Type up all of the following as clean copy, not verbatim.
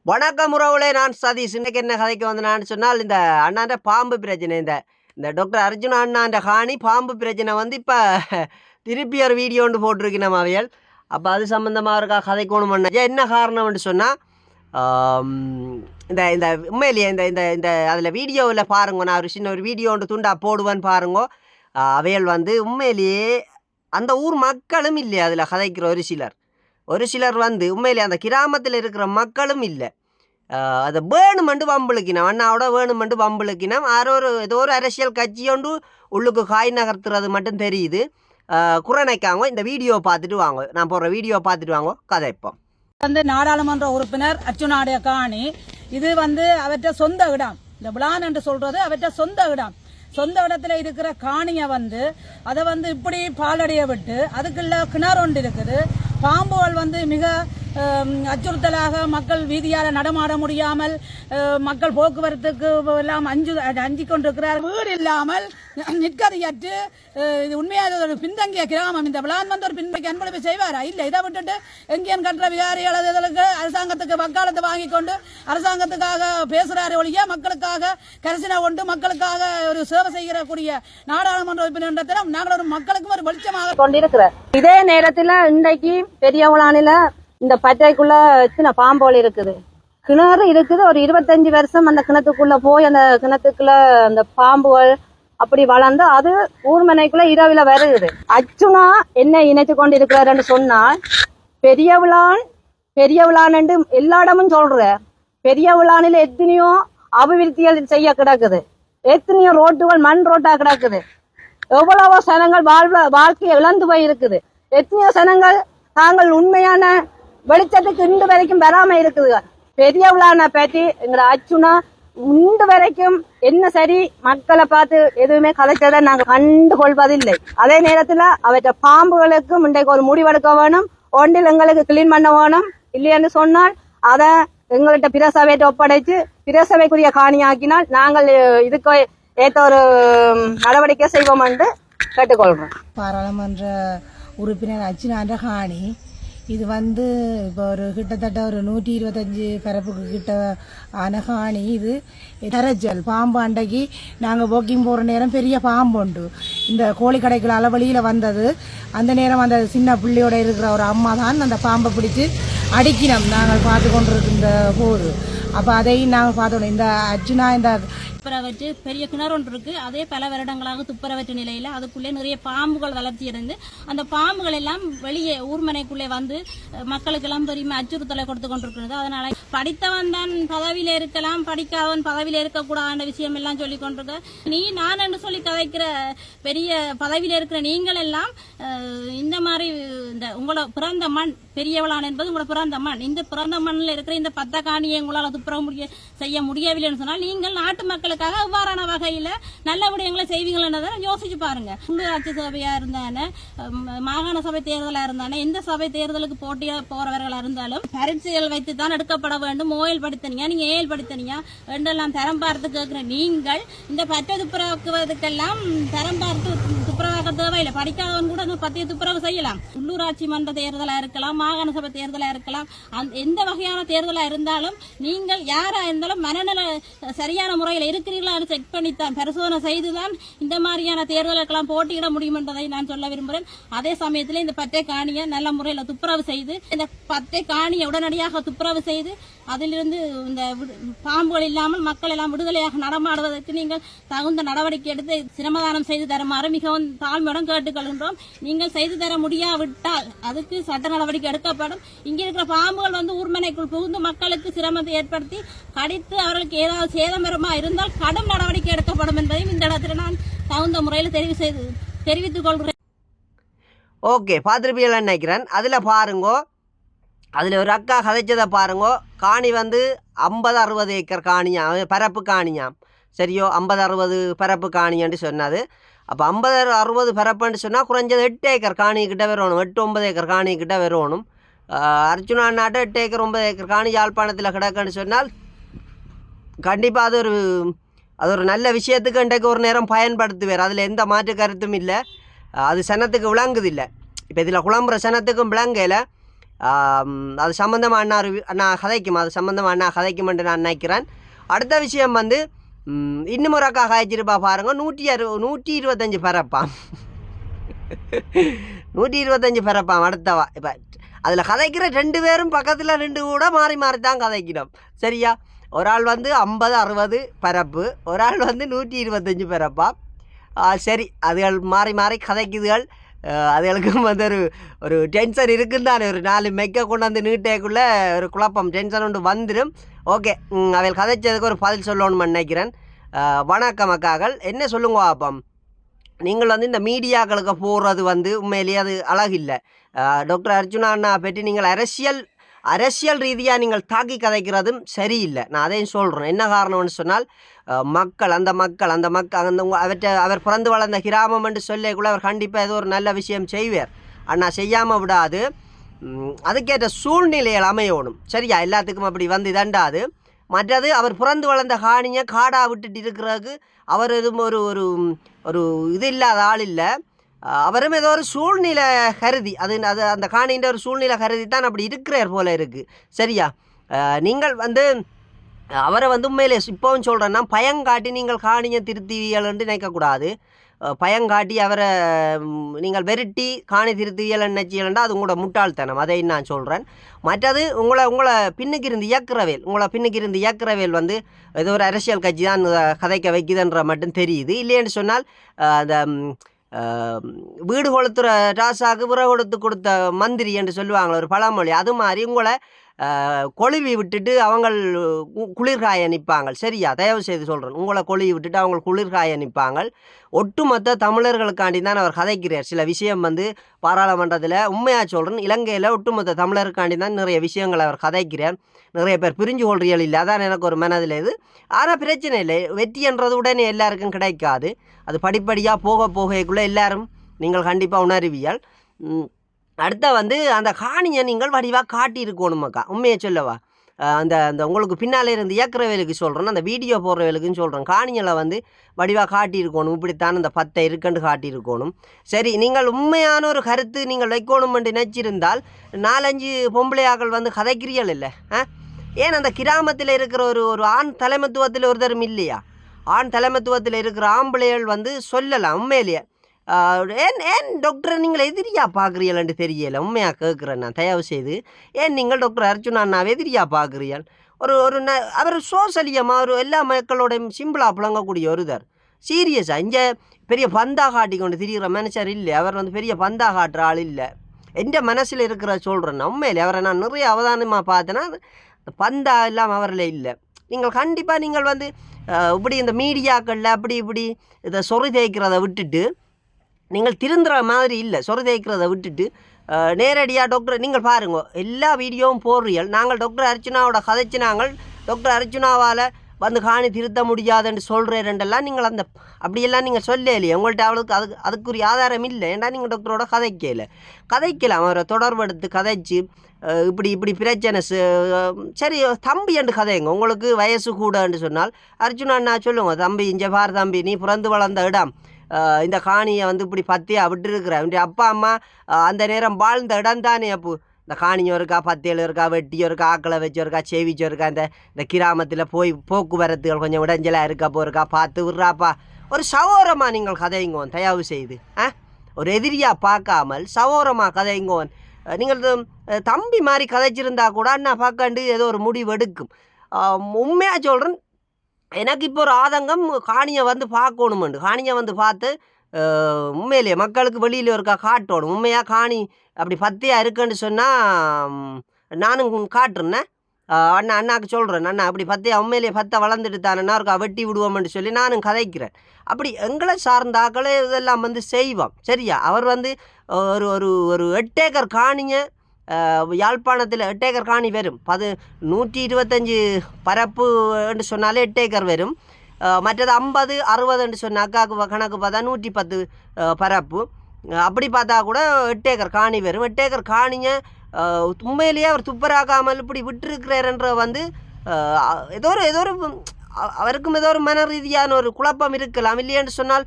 வணக்கம் உறவுகளே, நான் சதீஷ். இன்னைக்கு என்ன கதைக்கு வந்து நான் சொன்னால், இந்த அண்ணாண்ட பாம்பு பிரச்சனை, இந்த இந்த டாக்டர் அர்ஜுன் அண்ணாண்ட காணி பாம்பு பிரச்சனை வந்து இப்போ திருப்பி ஒரு வீடியோ ஒன்று போட்டிருக்கு நம்ம அவையல். அப்போ அது சம்மந்தமாக இருக்கா கதைக்கணும் பண்ண என்ன காரணம்னு சொன்னால், இந்த இந்த உண்மையிலேயே இந்த இந்த இந்த அதில் வீடியோவில் பாருங்க, நான் ஒரு சின்ன ஒரு வீடியோ ஒன்று துண்டா போடுவேன்னு பாருங்க. அவையல் வந்து உண்மையிலேயே அந்த ஊர் மக்களும் இல்லையா அதில் கதைக்கிற ஒரு சிலர் வந்து உண்மையிலே அந்த கிராமத்தில் இருக்கிற மக்களும் இல்லை. அதை வேணுமெண்டு வம்புழுக்கினோம், அண்ணாவோட வேணுமெண்டு வம்புழுக்கினோம். ஏதோ ஒரு அரசியல் கட்சியோண்டு உள்ளுக்கு காய் நகர்த்துறது மட்டும் தெரியுது. குறைனைக்காங்க. இந்த வீடியோ பார்த்துட்டு வாங்க, நான் போடுற வீடியோ பார்த்துட்டு வாங்க கதைப்போம். வந்து நாடாளுமன்ற உறுப்பினர் அர்ச்சுனாடைய காணி இது வந்து அவற்றை சொந்த இடம். இந்த விளான் என்று சொல்றது அவற்றை சொந்த இடம். சொந்த இடத்துல இருக்கிற காணியை வந்து அதை வந்து இப்படி பாலடைய விட்டு அதுக்குள்ள கிணறு ஒன்று இருக்குது. பாம்புகள் வந்து மிக அச்சுறுத்தலாக மக்கள் வீதியால் நடமாட முடியாமல் மக்கள் போக்குவரத்துக்கு எல்லாம் அஞ்சி கொண்டிருக்கிறார். வீடு இல்லாமல் நிற்கதையற்று இது உண்மையாக ஒரு பின்தங்கிய கிராமம். இந்த விளான் வந்து ஒரு பின்தங்கி அன்பளிப்பு செய்வாரா? இல்லை. இதை விட்டுட்டு எங்கேயும் கட்டுற விகாரிகள் இதற்கு அரசாங்கத்துக்கு வக்காலத்தை வாங்கி கொண்டு அரசாங்கத்துக்காக பேசுகிறாரு ஒழிய மக்களுக்காக கரிசனை கொண்டு மக்களுக்காக ஒரு சேவை செய்யக்கூடிய நாடாளுமன்ற உறுப்பினர் நாங்கள் ஒரு மக்களுக்கும் ஒரு வெளிச்சமாக கொண்டிருக்கிறோம். இதே நேரத்தில் இன்றைக்கு பெரியவளானில இந்த பற்றைக்குள்ள சின்ன பாம்போல் இருக்குது, கிணறு இருக்குது. ஒரு 25 வருஷம் அந்த கிணத்துக்குள்ள போய் அந்த கிணத்துக்குள்ள அந்த பாம்புகள் அப்படி வளர்ந்து அது ஊர்மனைக்குள்ள இரவில வருது. அச்சுனா என்ன இணைச்சு கொண்டு இருக்கிறாருன்னு சொன்னால், பெரியவிழான் என்று எல்லா இடமும் சொல்ற. பெரியவிழானில எத்தனையோ அபிவிருத்திகள் செய்ய கிடக்குது, எத்தனையோ ரோட்டுகள் மண் ரோட்டா கிடக்குது, எவ்வளவோ சனங்கள் வாழ்க்கையை இழந்து போய் இருக்குது, எத்தனையோ சனங்கள் தாங்கள் உண்மையான வெளிச்சத்துக்கு இன்று வரைக்கும் வராம இருக்குது. பெரியவளான பற்றி எங்களை அச்சுனா இன்று வரைக்கும் என்ன சரி மக்களை பார்த்து எதுவுமே கலைச்சதை நாங்கள் கண்டு கொள்வதில்லை. அதே நேரத்துல அவற்றை பாம்புகளுக்கும் இன்றைக்கு ஒரு முடிவெடுக்க வேணும். ஒன்றில் எங்களுக்கு கிளீன் பண்ண வேணும். இல்லையென்று சொன்னால் அதை எங்கள்கிட்ட பிரசவையிட்ட ஒப்படைச்சு பிரசவைக்குரிய காணியாக்கினால் நாங்கள் இதுக்கு ஏற்ற ஒரு நடவடிக்கை செய்வோம் என்று கேட்டுக்கொள்றோம். பாராளுமன்ற உறுப்பினர் அர்ச்சுனாண்ட காணி இது வந்து இப்போ ஒரு கிட்டத்தட்ட ஒரு 125 பரப்புக்கு கிட்ட ஆன காணி. இது தரச்சல் பாம்பு. அண்டைக்கு நாங்கள் வாக்கிங் போகிற நேரம் பெரிய பாம்பு உண்டு. இந்த கோழிக்கடைகளால் வெளியில் வந்தது. அந்த நேரம் அந்த சின்ன பிள்ளையோட இருக்கிற ஒரு அம்மா தான் அந்த பாம்பை பிடிச்சி அடிக்கினோம் நாங்கள் பார்த்து கொண்டிருக்கின்ற போது. அப்போ அதையும் நாங்கள் பார்த்தோம். இந்த அர்ச்சுனா இந்த துப்புரவற்று பெரிய கிணறு ஒன்று இருக்கு. அதே பல வருடங்களாக துப்புரவற்ற நிலையில அதுக்குள்ளே நிறைய பாம்புகள் வளர்ச்சி இருந்து அந்த பாம்புகள் எல்லாம் வெளியே ஊர்மனைக்குள்ளே வந்து மக்களுக்கெல்லாம் பெரிய அச்சுறுத்தலை கொடுத்து கொண்டிருக்கிறது. அதனால படித்தவன் தான் பதவியில இருக்கலாம், படிக்காதவன் பதவியில இருக்கக்கூடாத விஷயம் எல்லாம் சொல்லி கொண்டிருக்க. நான் என்று சொல்லி கதைக்கிற பெரிய பதவியில இருக்கிற நீங்கள் எல்லாம் இந்த மாதிரி இந்த உங்களோட பிறந்த மண் பெரியவளான் என்பது உங்களோட பிறந்த மண். இந்த பிறந்த மண்ணில் இருக்கிற இந்த பத்த காணியை உங்களால் துப்புரவு செய்ய முடியவில்லைன்னு சொன்னால் நீங்கள் நாட்டு மக்களுக்காக எவ்வாறான வகையில நல்ல விடயங்களை செய்வீங்கள் என்றதை யோசிச்சு பாருங்க. உள்ளூராட்சி சபையா இருந்தானே, மாகாண சபை தேர்தலா இருந்தானே, எந்த சபை தேர்தலுக்கு போட்டியா போறவர்களா இருந்தாலும் பரீட்சைகள் வைத்து தான் எடுக்கப்பட வேண்டும். ஓயல் படித்தனியா, நீங்க ஏஎல் படித்தனியா என்றெல்லாம் தரம் பார்த்து கேட்கிற நீங்கள் இந்த பற்ற துப்புரவாக்குவதற்கெல்லாம் தரம் பார்த்து துப்புரவாக்க தேவையில்லை. படிக்காதவன் கூட பத்திய துப்புரவு செய்யலாம். உள்ளூராட்சி மன்ற தேர்தலா இருக்கலாம், மாகாண சபை தேர்தலா இருக்கலாம், எந்த வகையான தேர்தலா இருந்தாலும் நீங்கள் யாரா இருந்தாலும் மனநல சரியான முறையில் இருக்கிறீர்களா செக் பண்ணித்தான் பரிசோதனை செய்துதான் இந்த மாதிரியான தேர்தலுக்கெல்லாம் போட்டியிட முடியும் என்பதை நான் சொல்ல விரும்புகிறேன். அதே சமயத்தில் இந்த பட்டை காணியை நல்ல முறையில் துப்புரவு செய்து இந்த பட்டை காணியை உடனடியாக துப்புரவு செய்து அதிலிருந்து இந்த பாம்புகள் இல்லாமல் மக்கள் எல்லாம் விடுதலையாக நடமாடுவதற்கு நீங்கள் தகுந்த நடவடிக்கை எடுத்து சிரமதானம் செய்து தருமாறு மிகவும் தாழ்மையுடன் கேட்டுக்கொள்கின்றோம். நீங்கள் செய்து தர முடியாவிட்டால் அதுக்கு சட்ட நடவடிக்கை எடுக்கப்படும். இங்கே இருக்கிற பாம்புகள் வந்து ஊர்மனைக்குள் புகுந்து மக்களுக்கு சிரமத்தை ஏற்படுத்தி கடித்து அவர்களுக்கு ஏதாவது சேதமரமா இருந்தால் கடும் நடவடிக்கை எடுக்கப்படும் என்பதையும் இந்த இடத்துல நான் தகுந்த முறையில் தெரிவித்துக் கொள்கிறேன். ஓகே, பார்த்துருப்பீங்களான்னு நினைக்கிறேன். அதில் பாருங்கோ, அதில் ஒரு அக்கா கதைச்சதை பாருங்கோ. காணி வந்து 50-60 ஏக்கர் காணியாம், பரப்பு காணியாம். சரியோ, 50-60 பரப்பு காணியான்னு சொன்னது. அப்போ 50-60 பரப்புன்னு சொன்னால் குறைஞ்சது 8 ஏக்கர் காணிக்கிட்ட வரணும், 8-9 ஏக்கர் காணிக்கிட்ட வரணும். அர்ச்சுனா நாட்டை 8 ஏக்கர் 9 ஏக்கர் காணி யாழ்ப்பாணத்தில் கிடக்குன்னு சொன்னால் கண்டிப்பாக அது ஒரு நல்ல விஷயத்துக்கு இன்றைக்கு ஒரு நேரம் பயன்படுத்துவார். அதில் எந்த மாற்று கருத்தும் இல்லை. அது சனத்துக்கு விளங்குதில்லை. இப்போ இதில் குழம்புற சனத்துக்கும் விளங்கலை. அது சம்மந்தமாக அண்ணா கதைக்கும், அது சம்மந்தமாக அண்ணா கதைக்கும் என்று நான் நினைக்கிறேன். அடுத்த விஷயம் வந்து இன்னும் ஒரு அக்கா காய்ச்சிருப்பா பாருங்க, 125 பரப்பாம் 125 பரப்பாம் அடுத்தவா. இப்போ அதில் கதைக்கிற 2 பேரும் பக்கத்தில் 2 கூட மாறி மாறி தான் கதைக்கணும், சரியா? ஒரு ஆள் வந்து 50-60 பரப்பு, ஒரு ஆள் வந்து 125 பரப்பா. சரி, அதுகள் மாறி மாறி கதைக்குதுகள். அதுகளுக்கும் வந்து ஒரு டென்ஷன் இருக்குன்னு தானே, ஒரு 4 மெக்க கொண்டாந்து நீட்டேக்குள்ளே ஒரு குழப்பம் டென்ஷன் ஒன்று வந்துடும். ஓகே, அவைகள் கதைச்சதுக்கு ஒரு பதில் சொல்லணும்னு நினைக்கிறேன். வணக்கம் அக்காக்கள், என்ன சொல்லுங்க பாப்பம். நீங்கள் வந்து இந்த மீடியாக்களுக்கு போடுறது வந்து உண்மையிலேயே அது அழகில்லை. டாக்டர் அர்ஜுனா அண்ணா பற்றி நீங்கள் அரசியல் ரீதியாக நீங்கள் தாக்கி கதைக்கிறதும் சரியில்லை. நான் அதையும் சொல்கிறேன். என்ன காரணம்னு சொன்னால், அவர் பிறந்து வளர்ந்த கிராமம் என்று சொல்லக்குள்ள அவர் கண்டிப்பாக ஏதோ ஒரு நல்ல விஷயம் செய்வார். ஆனால் செய்யாமல் விடாது, அதுக்கேற்ற சூழ்நிலைகள் அமையணும், சரியா? எல்லாத்துக்கும் அப்படி வந்து இதண்டாது. மற்றது அவர் பிறந்து வளர்ந்த காணியை காடாக விட்டுட்டு இருக்கிறதுக்கு அவர் எதுவும் ஒரு இது இல்லாத ஆள் இல்லை. அவரும் ஏதோ ஒரு சூழ்நிலை கருதி அது அந்த காணின்ற ஒரு சூழ்நிலை கருதி தான் அப்படி இருக்கிறார் போல இருக்குது, சரியா? நீங்கள் வந்து அவரை வந்து உண்மையிலே இப்போவும் சொல்கிறேன்னா, பயங்காட்டி நீங்கள் காணியை திருத்துவியல்னு நினைக்கக்கூடாது. பயங்காட்டி அவரை நீங்கள் வெறுட்டி காணி திருத்துவியல் நினைச்சியல்ன்றா அது உங்களோட முட்டாள்தனம், அதை நான் சொல்கிறேன். மற்றது உங்களை பின்னுக்கு இருந்து இயக்குறவேல் வந்து ஏதோ ஒரு அரசியல் கட்சி தான் கதைக்க வைக்குதுன்ற மட்டும் தெரியுது. இல்லைன்னு சொன்னால் அந்த வீடு கொளுத்துற ராசாவுக்கு விறகு கொடுத்த மந்திரி என்று சொல்லுவாங்களே ஒரு பழமொழி, அது மாதிரி உங்களை கொழுவி விட்டுட்டு அவங்க குளிர்காய நிற்பாங்க, சரியா? தயவு செய்து சொல்கிறேன், உங்களை கொழுவி விட்டுட்டு அவங்க குளிர்காய நிற்பாங்க. ஒட்டுமொத்த தமிழர்களுக்காண்டி தான் அவர் கதைக்கிறார். சில விஷயம் வந்து பாராளுமன்றத்தில் உண்மையாக சொல்கிறேன், இலங்கையில் ஒட்டுமொத்த தமிழருக்காண்டி தான் நிறைய விஷயங்களை அவர் கதைக்கிறார். நிறைய பேர் பிரிஞ்சு கொள்றியல் இல்லை, அதான் எனக்கு ஒரு மனதில் இது. ஆனால் பிரச்சனை இல்லை, வெற்றி என்றது உடனே எல்லாருக்கும் கிடைக்காது. அது படிப்படியாக போகக்குள்ளே எல்லாரும் நீங்கள் கண்டிப்பாக உணர்வியல். அடுத்த வந்து அந்த காணியை நீங்கள் வடிவாக காட்டியிருக்கணுமாக்கா, உண்மையை சொல்லவா? அந்த உங்களுக்கு பின்னாலே இருந்து இயக்குற வேலைக்கு சொல்கிறேன், அந்த வீடியோ போடுற வேலைக்குன்னு சொல்கிறேன். காணிகளை வந்து வடிவாக காட்டியிருக்கணும், இப்படித்தான் அந்த 10 இருக்குன்னு காட்டியிருக்கணும். சரி, நீங்கள் உண்மையான ஒரு கருத்து நீங்கள் வைக்கணுமென்று நினச்சிருந்தால் 4-5 பொம்பளையாக்கள் வந்து கதைக்கிறீர்கள் இல்லை? ஏன் அந்த கிராமத்தில் இருக்கிற ஒரு ஆண் தலைமத்துவத்தில் ஒருத்தரும் இல்லையா? ஆண் தலைமத்துவத்தில் இருக்கிற ஆம்பளைகள் வந்து சொல்லலாம் உண்மையிலேயே. ஏன் டாக்டரை நீங்கள் எதிரியாக பார்க்குறீங்கள்னு தெரியலை, உண்மையாக கேட்குறேன் நான். தயவு செய்து ஏன் நீங்கள் டாக்டர் அர்ஜுனா அண்ணாவை எதிரியாக பார்க்குறீர்கள்? அவர் சோசலியமாக ஒரு எல்லா மக்களோடையும் சிம்பிளாக புழங்கக்கூடிய ஒருத்தர், சீரியஸாக இங்கே பெரிய பந்தா காட்டி கொண்டு திரிகிற மனுஷர் இல்லை. அவர் வந்து பெரிய பந்தா காட்டுற ஆள் இல்லை. எந்த மனசில் இருக்கிற சொல்கிறேன் உண்மையிலே. அவரை நான் நிறைய அவதானமாக பார்த்தேன்னா பந்தா இல்லாமல் அவரில் இல்லை. நீங்கள் கண்டிப்பாக நீங்கள் வந்து இப்படி இந்த மீடியாக்களில் இப்படி இதை சொறி தேய்க்கிறத விட்டுட்டு நீங்கள் திருந்துற மாதிரி இல்லை. சொறி தேய்க்கிறத விட்டுட்டு நேரடியாக டாக்டர் நீங்கள் பாருங்க, எல்லா வீடியோவும் போடுறீர்கள். நாங்கள் டாக்டர் அர்ச்சுனாவோட கதைச்சு நாங்கள் டாக்டர் அர்ச்சுனாவால் வந்து காணி திருத்த முடியாதுன்னு சொல்கிறேன்டெல்லாம் நீங்கள் அப்படியெல்லாம் நீங்கள் சொல்ல இல்லையே. உங்கள்கிட்ட அவளுக்கு அதுக்குரிய ஆதாரம் இல்லை. ஏன்டா நீங்கள் டாக்டரோட கதைக்கலாம், அவரை தொடர்படுத்து கதைச்சு இப்படி பிரச்சனை சரி தம்பி என்று கதைங்க. உங்களுக்கு வயசு கூடன்னு சொன்னால் அர்ஜுனா நான் சொல்லுங்க, தம்பி இங்கே பார் தம்பி, நீ பிறந்து வளர்ந்த இடம் இந்த காணியை வந்து இப்படி பத்தியா விட்டுருக்குற, இன்றைய அப்பா அம்மா அந்த நேரம் வாழ்ந்த இடம் தானே. அப்போ இந்த காணியும் இருக்கா, பத்தியலும் இருக்கா, வெட்டியும் இருக்கா, ஆக்களை வச்சும் இருக்கா, சேவிச்சும் இருக்கா, இந்த கிராமத்தில் போக்குவரத்துகள் கொஞ்சம் இடைஞ்சலாக இருக்கா பார்த்து விட்றாப்பா. ஒரு சகோரமாக நீங்கள் கதைங்கோன் தயவு செய்து, ஒரு எதிரியாக பார்க்காமல் சகோரமாக கதைங்கோன். நீங்கள் தம்பி மாதிரி கதைச்சிருந்தா கூட அண்ணா பார்க்காண்டு ஏதோ ஒரு முடிவு எடுக்கும். உண்மையாக சொல்கிறேன், எனக்கு இப்போ ஒரு ஆதங்கம், காணியை வந்து பார்க்கணுமெண்டு. காணியை வந்து பார்த்து உண்மையிலேயே மக்களுக்கு வெளியில் இருக்கா காட்டணும். உண்மையாக காணி அப்படி பத்தியாக இருக்குன்னு சொன்னால் நானும் காட்டுறேன்னே. அண்ணாக்கு சொல்கிறேன், அண்ணா அப்படி பத்தியாக உண்மையிலேயே வளர்ந்துட்டு தானேன்னா இருக்கா வெட்டி விடுவோம்னு சொல்லி நானும் கதைக்கிறேன். அப்படி எங்களை சார்ந்தாக்களே இதெல்லாம் வந்து செய்வோம், சரியா? அவர் வந்து ஒரு 8 ஏக்கர் காணியை யாழ்ப்பாணத்தில் 8 ஏக்கர் காணி வரும். 125 பரப்பு என்று சொன்னாலே 8 ஏக்கர் வரும். மற்றது 50-60 என்று சொன்ன அக்காவுக்கு கணக்கு பார்த்தா 110 பரப்பு. அப்படி பார்த்தா கூட 8 ஏக்கர் காணி வரும். 8 ஏக்கர் காணியை உண்மையிலேயே அவர் துப்பராக்காமல் இப்படி விட்டுருக்கிறார்ன்ற வந்து ஏதோ ஒரு அவருக்கும் ஏதோ ஒரு மன ரீதியான ஒரு குழப்பம் இருக்கலாம். இல்லையென்று சொன்னால்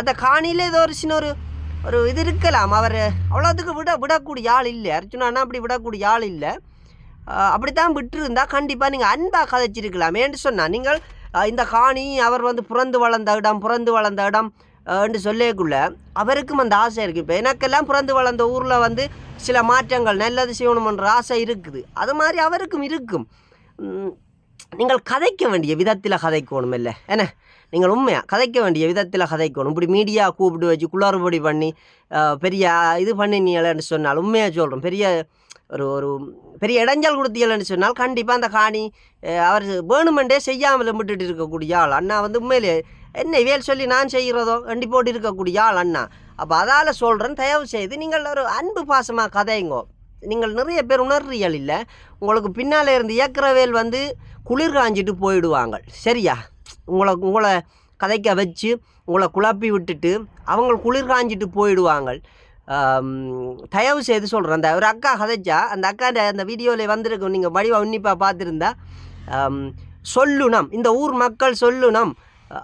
அந்த காணியில் ஏதோ ஒரு சின்ன ஒரு இது இருக்கலாம். அவர் அவ்வளோத்துக்கு விடக்கூடிய ஆள் இல்லை. அர்ச்சுனானா அப்படி விடக்கூடிய ஆள் இல்லை. அப்படித்தான் விட்டுருந்தா கண்டிப்பாக நீங்கள் அன்பாக கதைச்சிருக்கலாம். ஏன்னு சொன்னால் நீங்கள் இந்த காணி அவர் வந்து பிறந்து வளர்ந்த இடம் என்று சொல்லக்குள்ள அவருக்கும் அந்த ஆசை இருக்குது. இப்போ எனக்கெல்லாம் பிறந்து வளர்ந்த ஊரில் வந்து சில மாற்றங்கள் நல்லது செய்யணுமென்ற ஆசை இருக்குது. அது மாதிரி அவருக்கும் இருக்கும். நீங்கள் கதைக்க வேண்டிய விதத்தில் கதைக்கணும் இல்லை என்ன? நீங்கள் உண்மையாக கதைக்க வேண்டிய விதத்தில் கதைக்கணும். இப்படி மீடியா கூப்பிட்டு வச்சு குளறுபடி பண்ணி பெரிய இது பண்ணினீங்களேன்னு சொன்னால், உண்மையாக சொல்கிறோம், ஒரு பெரிய இடைஞ்சல் கொடுத்தீங்கன்னு சொன்னால் கண்டிப்பாக அந்த காணி அவர் வேணுமெண்டே செய்யாமல் விட்டுட்டு இருக்கக்கூடிய ஆள் அண்ணா வந்து உண்மையிலே என்ன வேல் சொல்லி நான் செய்கிறதோ வண்டி போட்டு இருக்கக்கூடிய ஆள் அண்ணா. அப்போ அதால் சொல்கிறேன், தயவு செய்து நீங்கள் ஒரு அன்பு பாசமாக கதைங்கோ. நீங்கள் நிறைய பேர் உணர்றியல் இல்லை. உங்களுக்கு பின்னால் இருந்து இயக்கிறவேல் வந்து குளிர் காஞ்சிட்டு போயிடுவாங்க. சரியா? உங்களை கதைக்க வச்சு உங்களை குழப்பி விட்டுட்டு அவங்க குளிர் காஞ்சிட்டு போயிடுவாங்க. தயவு செய்து சொல்கிறேன், அந்த ஒரு அக்கா கதைச்சா அந்த அக்கா அந்த வீடியோவில் வந்திருக்கும், நீங்கள் வடிவாக உன்னிப்பாக பார்த்துருந்தா சொல்லணும், இந்த ஊர் மக்கள் சொல்லணும்.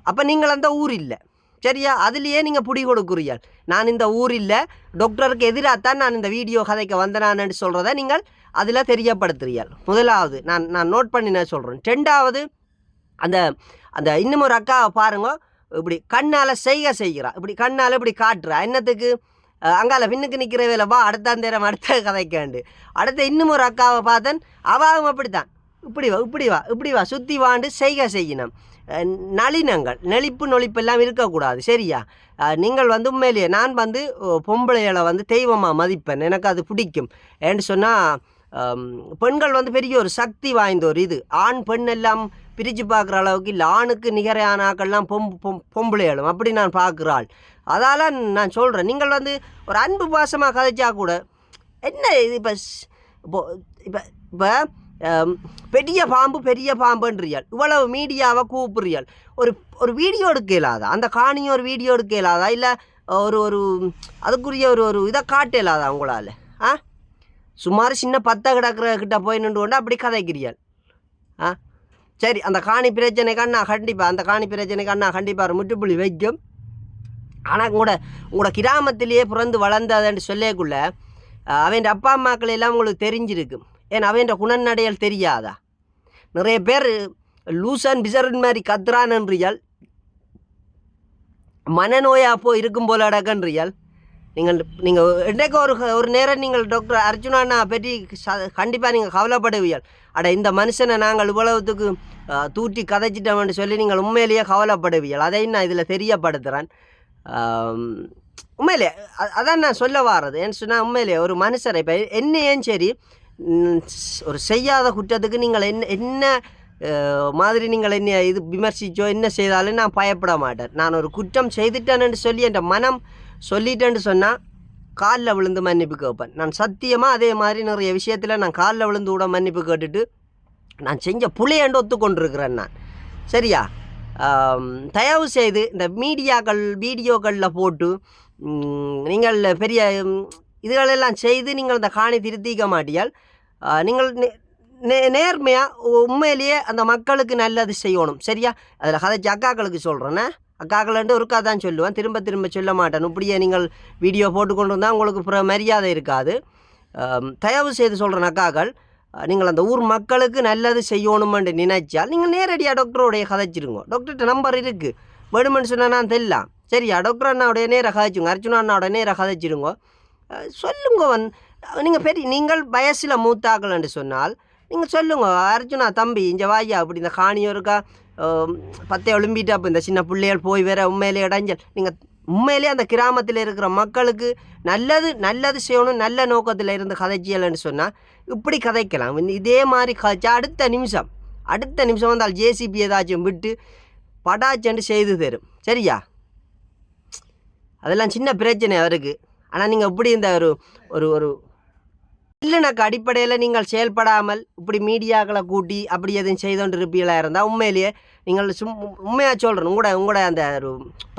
அப்போ நீங்கள் அந்த ஊர் இல்லை. சரியா? அதுலேயே நீங்கள் பிடி கொடுக்குறீர்கள். நான் இந்த ஊர் இல்லை, டாக்டருக்கு எதிராகத்தான் நான் இந்த வீடியோ கதைக்க வந்தேனான்னு சொல்கிறத நீங்கள் அதில் தெரியப்படுத்துறீர்கள். முதலாவது நான் நோட் பண்ணி நான் சொல்கிறேன். ரெண்டாவது, அந்த இன்னும் ஒரு அக்காவை பாருங்க, இப்படி கண்ணால் செய்கிறா, இப்படி கண்ணால் இப்படி காட்டுறா. என்னத்துக்கு? அங்கால பின்னுக்கு நிற்கிற வேலை வா அடுத்த கதைக்காண்டு. அடுத்த இன்னும் ஒரு அக்காவை பார்த்தேன், அவாவும் அப்படித்தான், இப்படி வா சுற்றி வாண்டு செய்யணும். நளினங்கள் நொழிப்பெல்லாம் இருக்கக்கூடாது. சரியா? நீங்கள் வந்து உண்மையிலேயே நான் வந்து பொம்பளைகளை வந்து தெய்வமாக மதிப்பேன். எனக்கு அது பிடிக்கும். ஏன்னு சொன்னால் பெண்கள் வந்து பெரிய ஒரு சக்தி வாய்ந்த ஒரு இது. ஆண் பெண் எல்லாம் பிரித்து பார்க்குற அளவுக்கு இல்லை. ஆணுக்கு நிகரான ஆக்கள்லாம் பொம்பளைகளும் அப்படி நான் பார்க்குறாள். அதால் நான் சொல்கிறேன், நீங்கள் வந்து ஒரு அன்பு பாசமாக கதைச்சா கூட என்ன இது இப்போ பெரிய பாம்புன்றியால் இவ்வளவு மீடியாவை கூப்பிடுறியால் ஒரு வீடியோ எடுக்க இயலாதா? அந்த காணியும் ஒரு வீடியோ எடுக்க இயலாதா? இல்லை ஒரு அதுக்குரிய ஒரு இதை காட்ட இயலாதா உங்களால்? சுமார் சின்ன பத்தை கிட்ட போய் நின்று கொண்டு அப்படி கதைக்கிறியால். சரி, அந்த காணி பிரச்சனைக்கு அண்ணா கண்டிப்பாக ஒரு முற்றுப்புள்ளி வைக்கும். ஆனால் உங்களோட கிராமத்திலேயே பிறந்து வளர்ந்ததுன்னு சொல்லக்குள்ள அவன் அப்பா அம்மாக்கள் எல்லாம் உங்களுக்கு தெரிஞ்சிருக்கும். ஏன்னா அவன் குணநடையால் தெரியாதா? நிறைய பேர் லூசன் பிசரன் மாதிரி கத்துறான்ன்றியால், மனநோயாக போய் இருக்கும் போல அடக்கன்றியால். நீங்கள் இன்றைக்கு ஒரு நேரம் நீங்கள் டாக்டர் அர்ச்சுனா பற்றி கண்டிப்பாக நீங்கள் கவலைப்படுவீர்கள். இந்த மனுஷனை நாங்கள் இவ்வளவுத்துக்கு தூட்டி கதைச்சிட்டோம்னு சொல்லி நீங்கள் உண்மையிலேயே கவலைப்படுவீர்கள். அதையும் நான் இதில் தெரியப்படுத்துகிறேன். உண்மையிலே அதான் நான் சொல்ல வாரது. ஏன்னு சொன்னால் உண்மையிலே ஒரு மனுஷரை இப்போ என்னையும் சரி ஒரு செய்யாத குற்றத்துக்கு நீங்கள் என்ன மாதிரி நீங்கள் என்ன இது விமர்சிச்சோ என்ன செய்தாலும் நான் பயப்பட மாட்டேன். நான் ஒரு குற்றம் செய்துட்டேன்னு சொல்லி என் மனம் சொல்லிட்டேன்னு சொன்னால் காலில் விழுந்து மன்னிப்பு கேட்பேன். நான் சத்தியமாக அதே மாதிரி நிறைய விஷயத்தில் நான் காலில் விழுந்து கூட மன்னிப்பு கேட்டுட்டு நான் செஞ்ச புள்ளையாண்டு ஒத்துக்கொண்டிருக்கிறேன் நான். சரியா? தயவு செய்து இந்த வீடியோக்களில் போட்டு நீங்கள் பெரிய இதுகளெல்லாம் செய்து நீங்கள் இந்த காணி திருத்திக்க மாட்டியால். நீங்கள் நேர்மையாக உண்மையிலேயே அந்த மக்களுக்கு நல்லது செய்யணும். சரியா? அதில் கதைச்சி அக்காக்களுக்கு சொல்கிறேன்னே, அக்காக்கள்ன்ட்டு ஒருக்கா தான் சொல்லுவேன், திரும்ப சொல்ல மாட்டேன். இப்படியே நீங்கள் வீடியோ போட்டுக்கொண்டு இருந்தால் உங்களுக்கு மரியாதை இருக்காது. தயவு செய்து சொல்கிறேன் அக்காக்கள், நீங்கள் அந்த ஊர் மக்களுக்கு நல்லது செய்யணுமென்று நினைச்சால் நீங்கள் நேரடியாக டாக்டரோடைய கதைச்சிருங்க. டாக்டர்கிட்ட நம்பர் இருக்குது, வேணுமென்னு சொன்னால் நான் தெரியலாம். சரியா? டாக்டர் அண்ணாவுடைய நேராக கதைச்சுங்க, அர்ச்சுனா அண்ணாவோட நேராக கதைச்சிருங்க. சொல்லுங்க, நீங்கள் வயசில் மூத்தாக்கள்னு சொன்னால் நீங்கள் சொல்லுங்க, அர்ச்சுனா தம்பி இங்கே வாயா, அப்படி இந்த காணியும் இருக்கா, 10 எழும்பிட்டு அப்போ இந்த சின்ன பிள்ளைகள் போய் வேற உண்மையிலே இடைஞ்சல். நீங்கள் உண்மையிலே அந்த கிராமத்தில் இருக்கிற மக்களுக்கு நல்லது செய்யணும், நல்ல நோக்கத்தில் இருந்து கதைச்சியல்னு சொன்னால் இப்படி கதைக்கலாம். இதே மாதிரி கதைச்சா அடுத்த நிமிஷம் வந்தால் ஜேசிபி ஏதாச்சும் விட்டு படாச்சண்டு செய்து தரும். சரியா? அதெல்லாம் சின்ன பிரச்சனை அவருக்கு. ஆனால் நீங்கள் இப்படி இந்த ஒரு இல்லைனாக்கு அடிப்படையில் நீங்கள் செயல்படாமல் இப்படி மீடியாக்களை கூட்டி அப்படி எதுவும் செய்தோண்டு இருப்பீங்களாக இருந்தால் உண்மையிலேயே நீங்கள் உண்மையாக சொல்கிறேன், உங்களோட அந்த ஒரு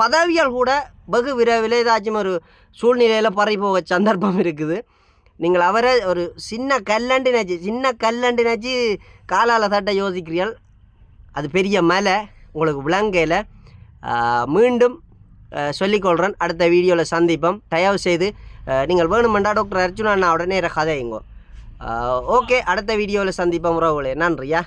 பதவியால் கூட வெகு விரைவில் ஏதாச்சும் ஒரு சூழ்நிலையில் பறிபோக சந்தர்ப்பம் இருக்குது. நீங்கள் அவரை ஒரு சின்ன கல்லண்டினாச்சு காலால் தட்ட யோசிக்கிறீர்கள், அது பெரிய மலை உங்களுக்கு விளங்கையில். மீண்டும் சொல்லிக்கொள்கிறேன். அடுத்த வீடியோவில் சந்திப்போம். தயவு செய்து நீங்கள் வேணுமெண்டா டாக்டர் அர்ச்சுனா அண்ணா உடனே கதையுங்கோ. ஓகே, அடுத்த வீடியோவில் சந்திப்போம் உறவுகளே. நன்றியா.